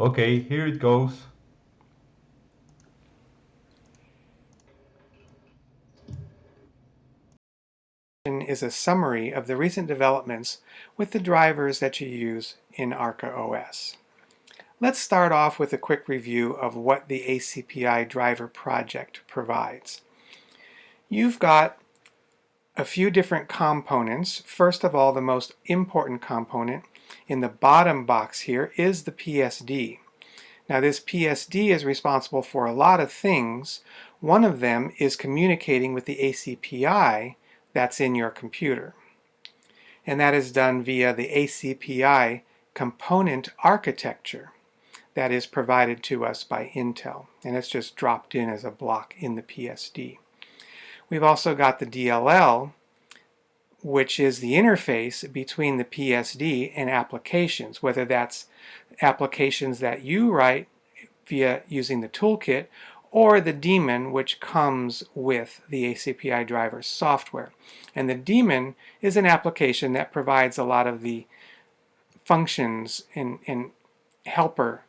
Okay, here it goes. Is a summary of the recent developments with the drivers that you use in ArcaOS. Let's start off with a quick review of what the ACPI driver project provides. You've got a few different components. First of all, the most important component in the bottom box here is the PSD. Now this PSD is responsible for a lot of things. One of them is communicating with the ACPI that's in your computer. And that is done via the ACPI component architecture that is provided to us by Intel. And it's just dropped in as a block in the PSD. We've also got the DLL, which is the interface between the PSD and applications, whether that's applications that you write via using the toolkit, or the daemon, which comes with the ACPI driver software. And the daemon is an application that provides a lot of the functions and helper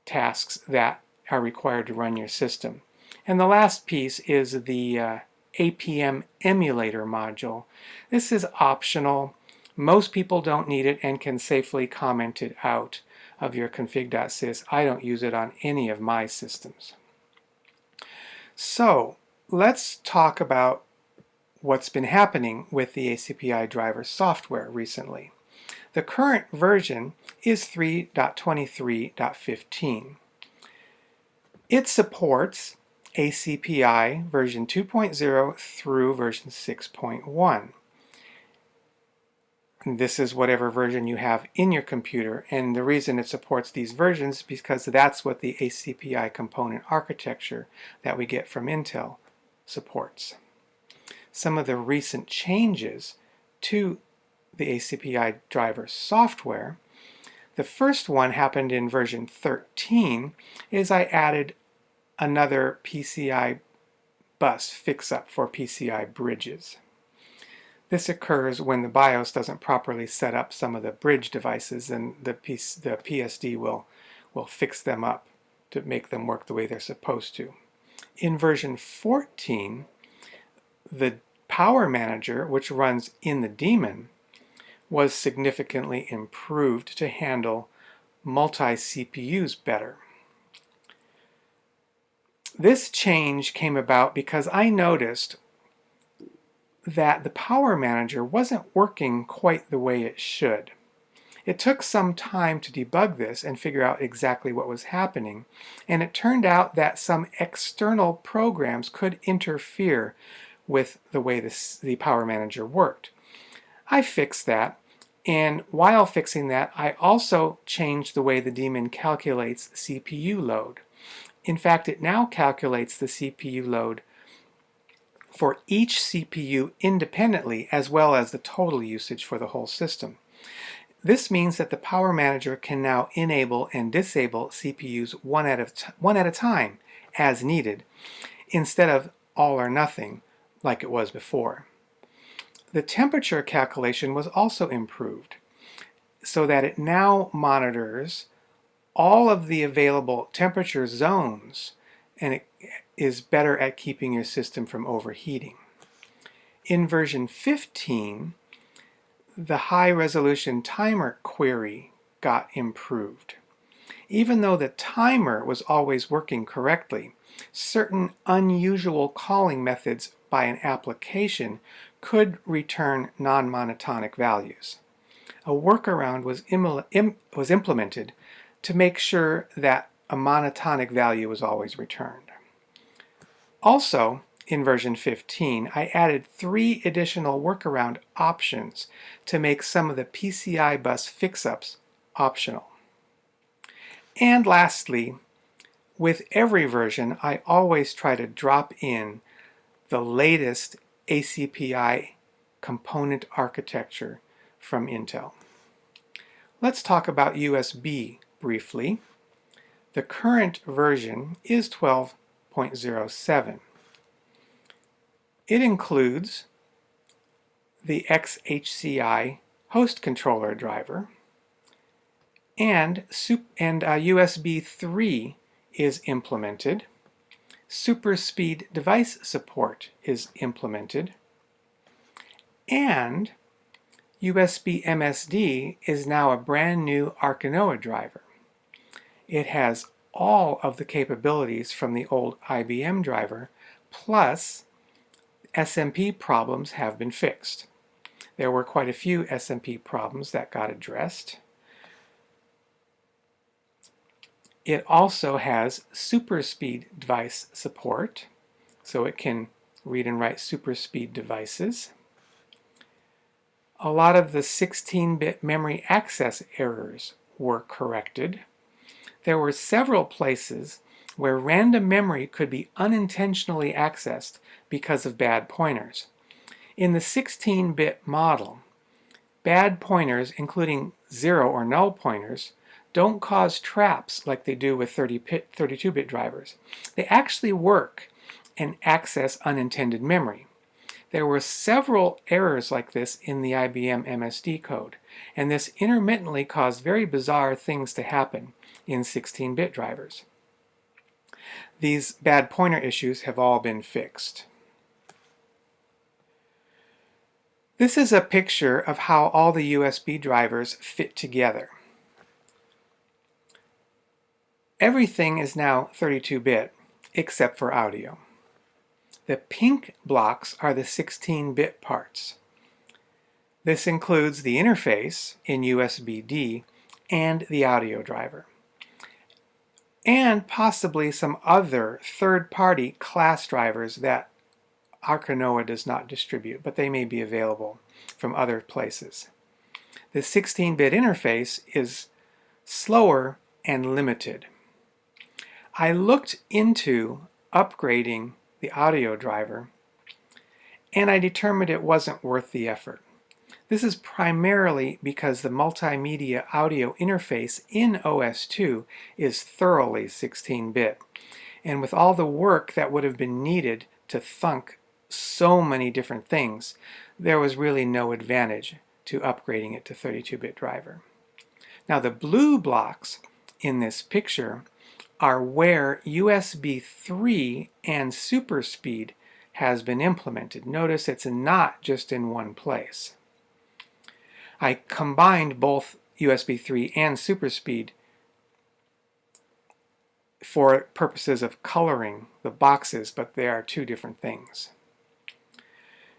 tasks that are required to run your system. And the last piece is the APM emulator module. This is optional. Most people don't need it and can safely comment it out of your config.sys. I don't use it on any of my systems. So let's talk about what's been happening with the ACPI driver software recently. The current version is 3.23.15. It supports ACPI version 2.0 through version 6.1. This is whatever version you have in your computer, and the reason it supports these versions is because that's what the ACPI component architecture that we get from Intel supports. Some of the recent changes to the ACPI driver software, the first one happened in version 13, is I added another PCI bus fix-up for PCI bridges. This occurs when the BIOS doesn't properly set up some of the bridge devices, and the PSD will fix them up to make them work the way they're supposed to. In version 14, the power manager, which runs in the daemon, was significantly improved to handle multi-CPUs better. This change came about because I noticed that the power manager wasn't working quite the way it should. It took some time to debug this and figure out exactly what was happening, and it turned out that some external programs could interfere with the way the power manager worked. I fixed that, and while fixing that, I also changed the way the daemon calculates CPU load. In fact, it now calculates the CPU load for each CPU independently, as well as the total usage for the whole system. This means that the power manager can now enable and disable CPUs one at a time as needed, instead of all or nothing like it was before. The temperature calculation was also improved so that it now monitors all of the available temperature zones, and it is better at keeping your system from overheating. In version 15, the high-resolution timer query got improved. Even though the timer was always working correctly, certain unusual calling methods by an application could return non-monotonic values. A workaround was implemented to make sure that a monotonic value was always returned. Also, in version 15, I added 3 additional workaround options to make some of the PCI bus fix-ups optional. And lastly, with every version, I always try to drop in the latest ACPI component architecture from Intel. Let's talk about USB briefly. The current version is 12.07. It includes the XHCI host controller driver. and USB 3 is implemented. Super speed device support is implemented, and USB MSD is now a brand new ArcaOS driver. It has all of the capabilities from the old IBM driver, plus SMP problems have been fixed. There were quite a few SMP problems that got addressed. It also has super speed device support, so it can read and write super speed devices. A lot of the 16-bit memory access errors were corrected. There were several places where random memory could be unintentionally accessed because of bad pointers. In the 16-bit model, bad pointers, including 0 or null pointers, don't cause traps like they do with 32-bit drivers. They actually work and access unintended memory. There were several errors like this in the IBM MSD code, and this intermittently caused very bizarre things to happen in 16-bit drivers. These bad pointer issues have all been fixed. This is a picture of how all the USB drivers fit together. Everything is now 32-bit except for audio. The pink blocks are the 16-bit parts. This includes the interface in USB-D and the audio driver, and possibly some other third-party class drivers that ArcaOS does not distribute, but they may be available from other places. The 16-bit interface is slower and limited. I looked into upgrading the audio driver, and I determined it wasn't worth the effort. This is primarily because the multimedia audio interface in OS2 is thoroughly 16-bit, and with all the work that would have been needed to thunk so many different things, there was really no advantage to upgrading it to 32-bit driver. Now the blue blocks in this picture are where USB 3 and super speed has been implemented. Notice it's not just in one place. I combined both USB 3 and super speed for purposes of coloring the boxes, but they are two different things.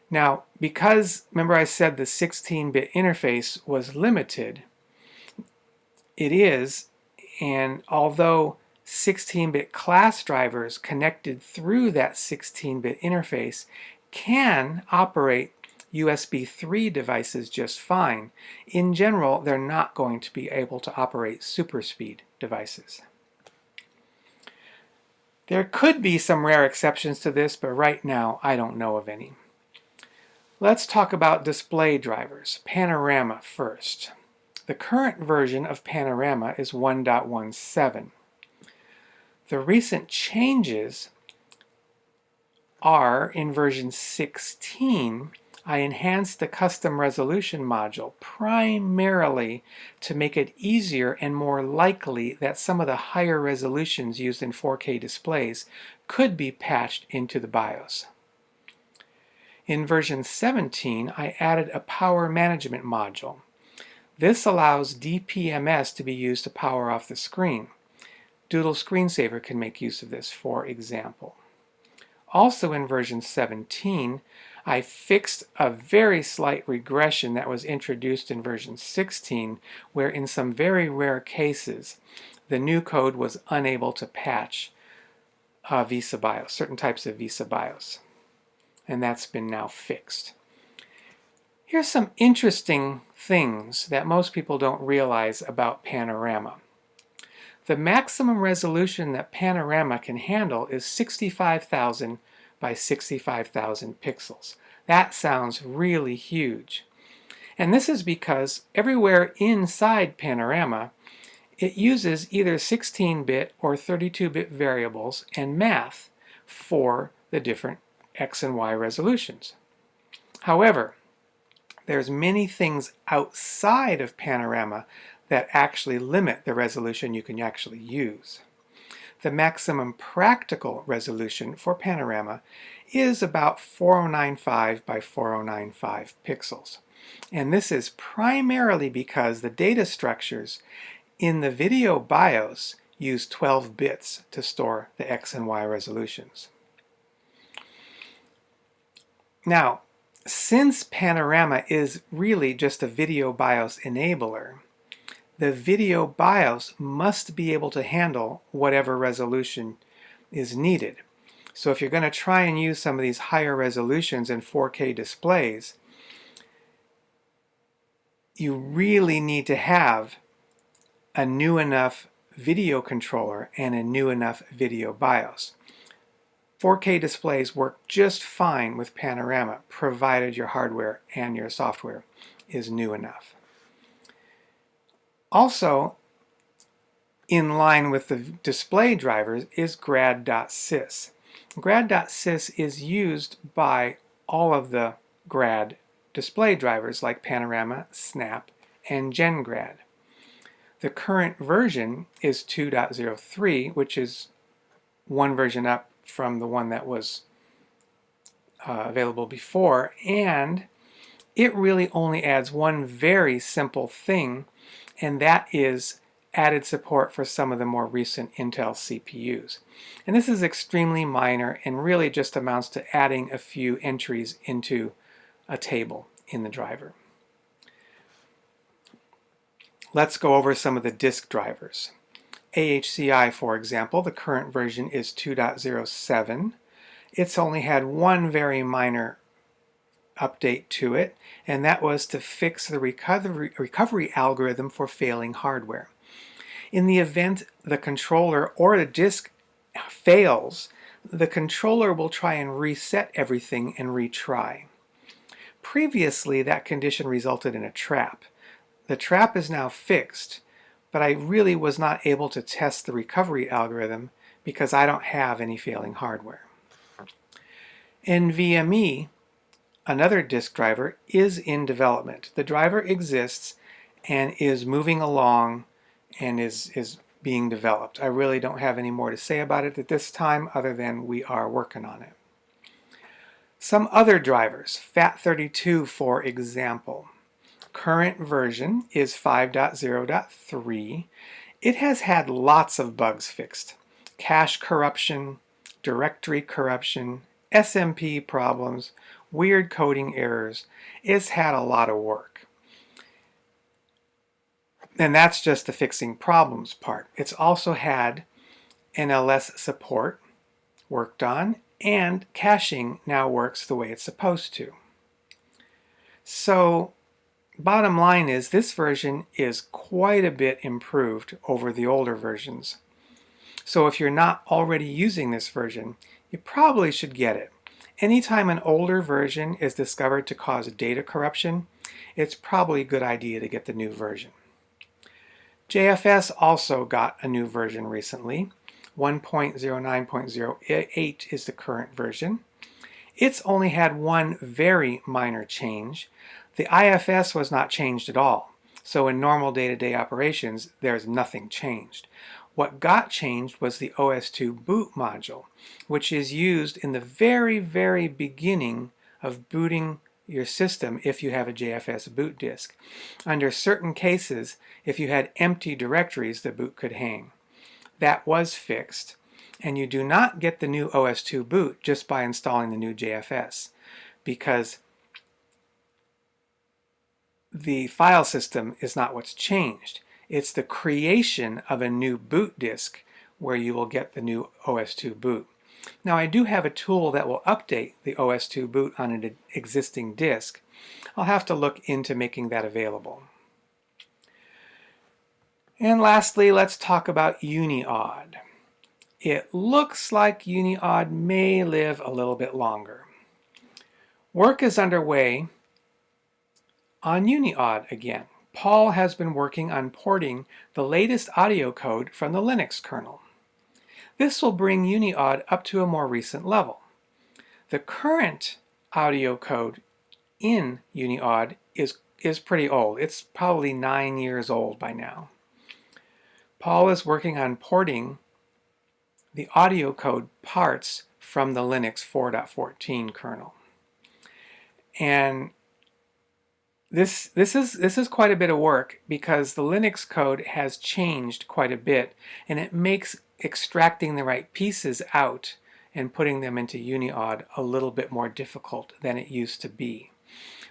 Now, because, remember I said the 16-bit interface was limited, it is, and although 16-bit class drivers connected through that 16-bit interface can operate USB 3 devices just fine, in general, they're not going to be able to operate super speed devices. There could be some rare exceptions to this, but right now I don't know of any. Let's talk about display drivers. Panorama first. The current version of Panorama is 1.17. The recent changes are in version 16. I enhanced the custom resolution module primarily to make it easier and more likely that some of the higher resolutions used in 4K displays could be patched into the BIOS. In version 17, I added a power management module. This allows DPMS to be used to power off the screen. Doodle Screensaver can make use of this, for example. Also in version 17, I fixed a very slight regression that was introduced in version 16, where in some very rare cases, the new code was unable to patch VISA BIOS, certain types of VISA BIOS. And that's been now fixed. Here's some interesting things that most people don't realize about Panorama. The maximum resolution that Panorama can handle is 65,000 by 65,000 pixels. That sounds really huge. And this is because everywhere inside Panorama, it uses either 16-bit or 32-bit variables and math for the different X and Y resolutions. However, there's many things outside of Panorama that actually limit the resolution you can actually use. The maximum practical resolution for Panorama is about 4095 by 4095 pixels. And this is primarily because the data structures in the video BIOS use 12 bits to store the X and Y resolutions. Now, since Panorama is really just a video BIOS enabler, the video BIOS must be able to handle whatever resolution is needed. So if you're going to try and use some of these higher resolutions in 4K displays, you really need to have a new enough video controller and a new enough video BIOS. 4K displays work just fine with Panorama, provided your hardware and your software is new enough. Also, in line with the display drivers is grad.sys. Grad.sys is used by all of the grad display drivers like Panorama, Snap, and GenGrad. The current version is 2.03, which is one version up from the one that was available before, and it really only adds one very simple thing, and that is added support for some of the more recent Intel CPUs. And this is extremely minor and really just amounts to adding a few entries into a table in the driver. Let's go over some of the disk drivers. ACPI, for example, the current version is 2.07. It's only had one very minor update to it, and that was to fix the recovery algorithm for failing hardware. In the event the controller or the disk fails, the controller will try and reset everything and retry. Previously, that condition resulted in a trap. The trap is now fixed, but I really was not able to test the recovery algorithm because I don't have any failing hardware. NVMe, another disk driver, is in development. The driver exists and is moving along and is being developed. I really don't have any more to say about it at this time other than we are working on it. Some other drivers, FAT32 for example. Current version is 5.0.3. It has had lots of bugs fixed. Cache corruption, directory corruption, SMP problems, weird coding errors. It's had a lot of work. And that's just the fixing problems part. It's also had NLS support worked on, and caching now works the way it's supposed to. So, bottom line is this version is quite a bit improved over the older versions. So if you're not already using this version, you probably should get it. Anytime an older version is discovered to cause data corruption, it's probably a good idea to get the new version. JFS also got a new version recently. 1.09.08 is the current version. It's only had one very minor change. The IFS was not changed at all, so in normal day-to-day operations, there's nothing changed. What got changed was the OS2 boot module, which is used in the very, very beginning of booting your system if you have a JFS boot disk. Under certain cases, if you had empty directories, the boot could hang. That was fixed, and you do not get the new OS2 boot just by installing the new JFS, because the file system is not what's changed. It's the creation of a new boot disk where you will get the new OS2 boot. Now, I do have a tool that will update the OS2 boot on an existing disk. I'll have to look into making that available. And lastly, let's talk about Uniaud. It looks like Uniaud may live a little bit longer. Work is underway on Uniaud again. Paul has been working on porting the latest audio code from the Linux kernel. This will bring Uniaud up to a more recent level. The current audio code in Uniaud is is pretty old. It's probably 9 years old by now. Paul is working on porting the audio code parts from the Linux 4.14 kernel. And this is quite a bit of work because the Linux code has changed quite a bit, and it makes extracting the right pieces out and putting them into Uniaud a little bit more difficult than it used to be.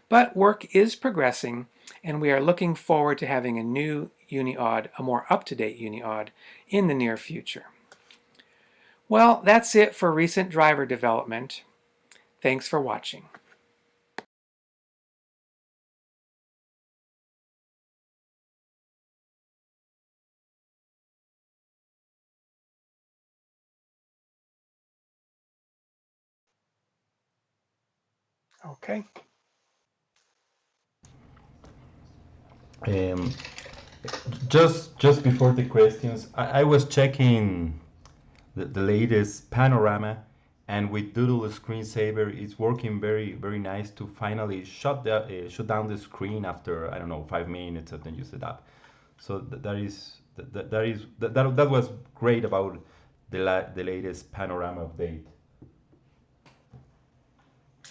But work is progressing, and we are looking forward to having a new Uniaud, a more up-to-date Uniaud, in the near future. Well, that's it for recent driver development. Thanks for watching. Okay. Um, just before the questions, I was checking the latest panorama, and with Doodle screensaver, it's working very nice to finally shut down the screen after, I don't know, 5 minutes of the use it up. So that was great about the latest panorama update.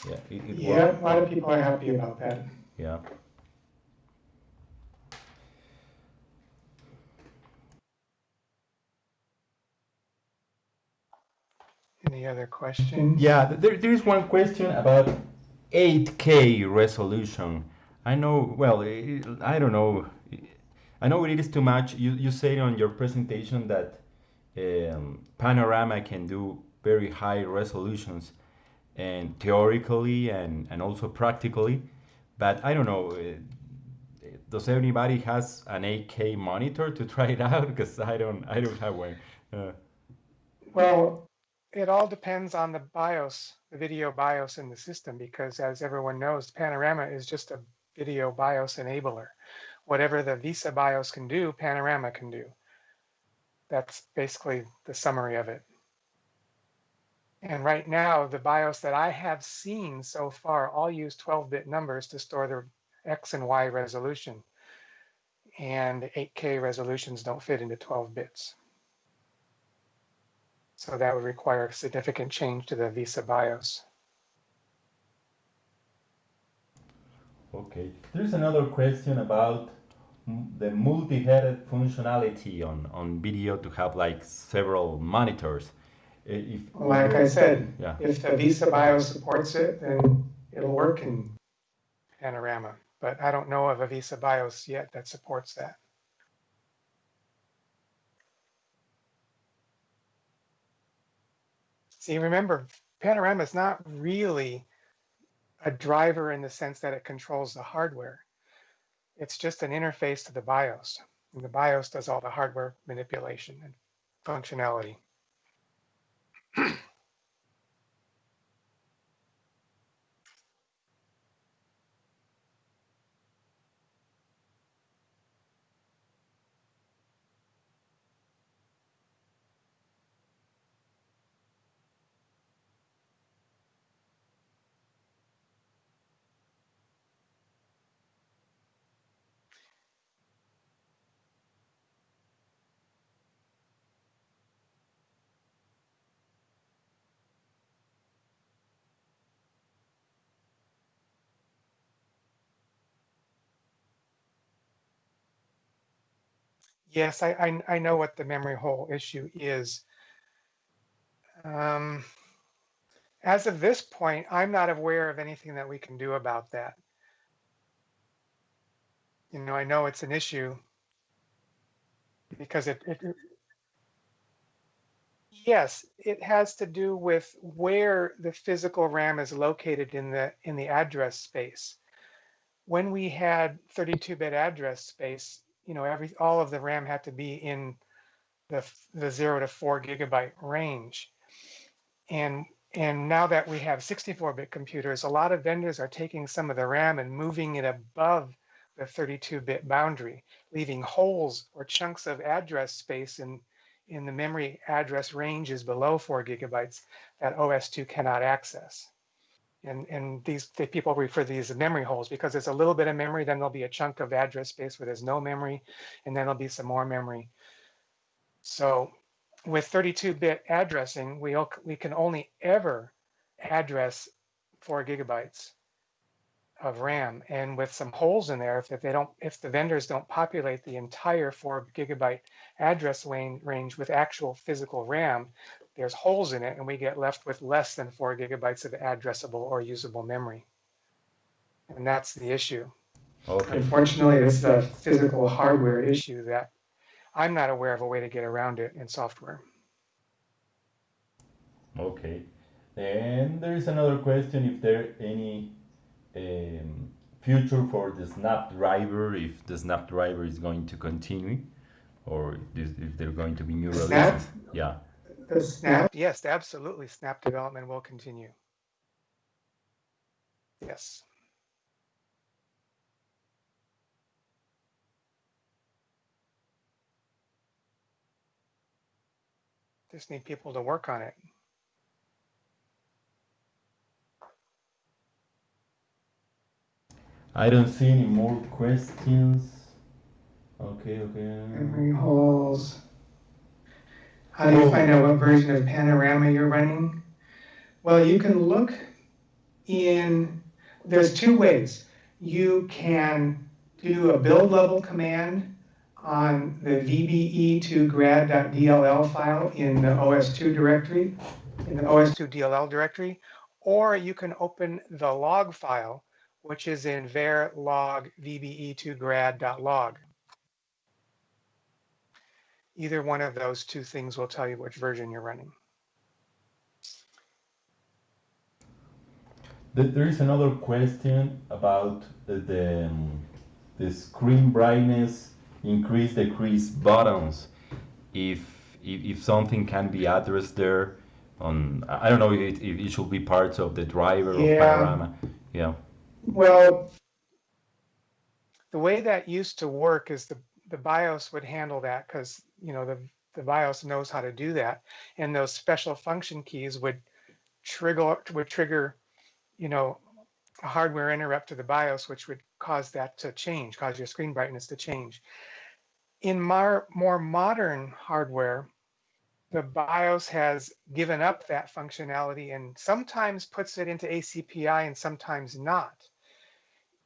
Yeah, it Yeah, worked. a lot of people are happy about that. Yeah. Any other questions? Yeah, there is one question about 8K resolution. I know, well, I don't know. I know it is too much. You say on your presentation that Panorama can do very high resolutions, and theoretically and also practically. But I don't know. Does anybody has an 8K monitor to try it out? Because I don't have one. Uh, Well, it all depends on the BIOS, the video BIOS in the system, because as everyone knows, Panorama is just a video BIOS enabler. Whatever the Visa BIOS can do, Panorama can do. That's basically the summary of it. And right now, the BIOS that I have seen so far all use 12-bit numbers to store their X and Y resolution. And 8K resolutions don't fit into 12 bits. So that would require a significant change to the Visa BIOS. Okay. There's another question about the multi-headed functionality on video to have like several monitors. If Like I said, yeah. if the Visa BIOS supports it, then it'll work in Panorama. But I don't know of a Visa BIOS yet that supports that. See, remember, Panorama is not really a driver in the sense that it controls the hardware. It's just an interface to the BIOS. And the BIOS does all the hardware manipulation and functionality. Yes, I know what the memory hole issue is. Um, as of this point, I'm not aware of anything that we can do about that. I know it's an issue because yes, it has to do with where the physical RAM is located in the address space. When we had 32-bit address space, all of the RAM had to be in the 0 to 4 gigabyte range. And now that we have 64-bit computers, a lot of vendors are taking some of the RAM and moving it above the 32-bit boundary, leaving holes or chunks of address space in the memory address ranges below 4 gigabytes that OS2 cannot access. And the people refer to these as memory holes because there's a little bit of memory, then there'll be a chunk of address space where there's no memory, and then there'll be some more memory. So with 32-bit addressing, we can only ever address 4 gigabytes of RAM, and with some holes in there, if the vendors don't populate the entire 4 gigabyte address range with actual physical RAM, there's holes in it, and we get left with less than 4 gigabytes of addressable or usable memory. And that's the issue. Okay. Unfortunately, this is a physical hardware issue that I'm not aware of a way to get around it in software. Okay. And there is another question: if there any um, future for the Snapdriver, if the Snapdriver is going to continue, or if there are going to be new releases. Yeah. The Snap, yes, absolutely. Snap development will continue. Yes. Just need people to work on it. I don't see any more questions. Okay. Memory holes. How do you find out what version of Panorama you're running? Well, you can look there's 2 ways. You can do a build level command on the vbe2grad.dll file in the OS2 directory, in the OS2 DLL directory, or you can open the log file, which is in var log vbe2grad.log. Either one of those 2 things will tell you which version you're running. There is another question about the screen brightness, increase decrease buttons. If something can be addressed there, on I don't know if it should be parts of the driver of Panorama. Yeah. Well, the way that used to work is the BIOS would handle that because the BIOS knows how to do that, and those special function keys would trigger a hardware interrupt to the BIOS, which would cause that to change, cause your screen brightness to change. In more modern hardware, the BIOS has given up that functionality and sometimes puts it into ACPI and sometimes not.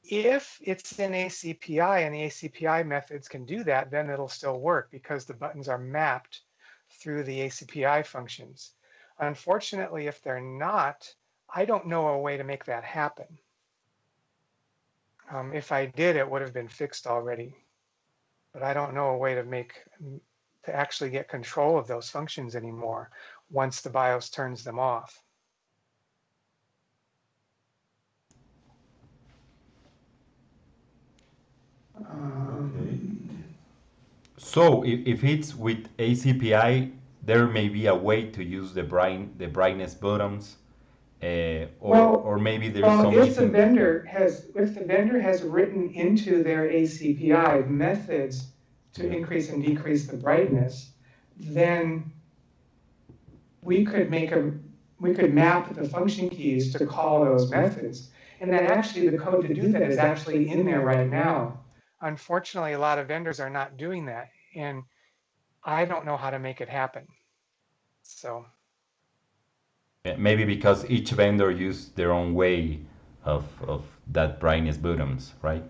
If it's in ACPI and the ACPI methods can do that, then it'll still work because the buttons are mapped through the ACPI functions. Unfortunately, if they're not, I don't know a way to make that happen. If I did, it would have been fixed already, but I don't know a way to actually get control of those functions anymore once the BIOS turns them off. Okay. So if it's with ACPI, there may be a way to use the brightness buttons, or maybe there's some if missing. if the vendor has written into their ACPI methods to increase and decrease the brightness, then we could map the function keys to call those methods. And then actually the code to do that is actually in there right now. Unfortunately, a lot of vendors are not doing that, and I don't know how to make it happen. So Maybe because each vendor used their own way of that brightness buttons, right?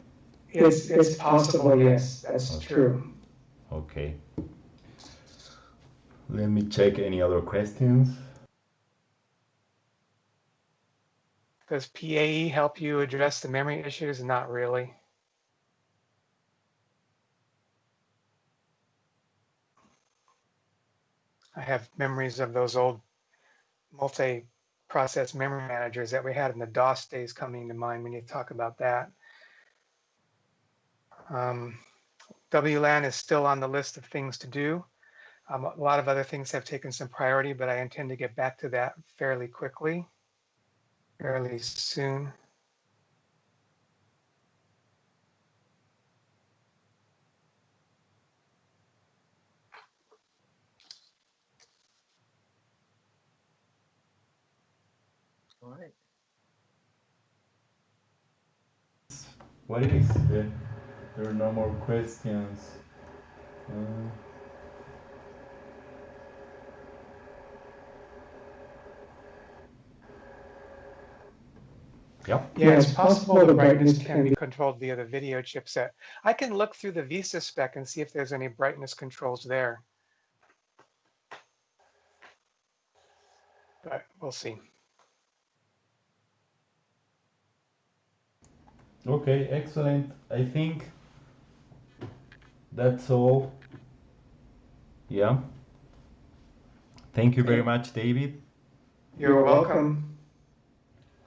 it's possible, yes, that's true. Okay. Let me check any other questions. Does PAE help you address the memory issues? Not really. I have memories of those old multi-process memory managers that we had in the DOS days coming to mind when you talk about that. WLAN is still on the list of things to do. A lot of other things have taken some priority, but I intend to get back to that fairly quickly, fairly soon. All right. what it is. There are no more questions. Uh, yep. Yeah, it's possible the brightness can be controlled via the video chipset. I can look through the Visa spec and see if there's any brightness controls there, but we'll see. Okay, excellent. I think that's all. Yeah. Thank you very much, David. You're welcome.